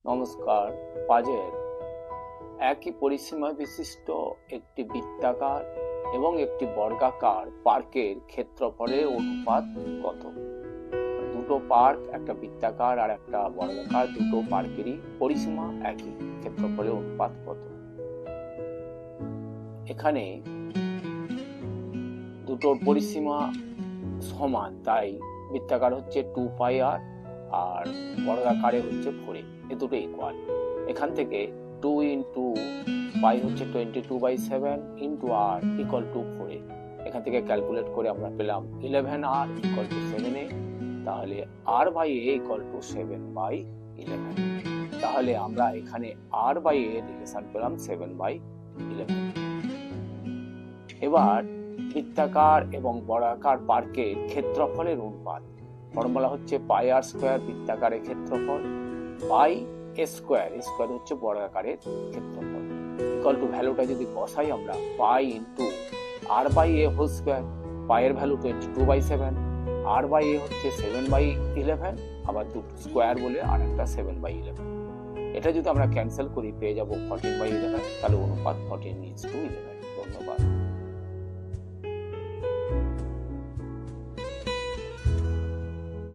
নমস্কার। পাজেল একই পরিসীমা বিশিষ্ট একটি বৃত্তাকার এবং একটি বর্গাকার পার্কের ক্ষেত্রফলের অনুপাত কত? দুটো পার্ক, একটা বৃত্তাকার আর একটা বর্গাকার, দুটো পার্কেরই পরিসীমা একই, ক্ষেত্রফলের অনুপাত কত? এখানে দুটোর পরিসীমা সমান, তাই বৃত্তাকার হচ্ছে 2πr আর বর্গাকারে হচ্ছে 4a, এ দুটো ইকুয়াল। এখান থেকে 2 ইন্টু পাই হচ্ছে 22/7 into R equal to 4a। এখান থেকে ক্যালকুলেট করে আমরা পেলাম 11r ইকুয়াল টু 7a। তাহলে r by a equal to 7/11। তাহলে আমরা এখানে r বাই a রিলেশন পেলাম 7/11। এবার বৃত্তাকার এবং বর্গাকার পার্কের ক্ষেত্রফলের অনুপাত ফর্মুলা হচ্ছে পাই আর স্কোয়ার বৃত্তাকারের ক্ষেত্রফল বাই এ স্কোয়ার, স্কোয়ার হচ্ছে বর্গাকারের ক্ষেত্রফল, ইকুয়াল টু ভ্যালুটা যদি বসাই আমরা pi into r by a whole square. পাইয়ের ভ্যালু 22/7, আর বাই এ হচ্ছে 7/11, আবার দুটো স্কোয়ার বলে আর একটা 7/11। এটা যদি আমরা ক্যান্সেল করি পেয়ে যাবো 14/11। তাহলে অনুপাত 14:11। ধন্যবাদ।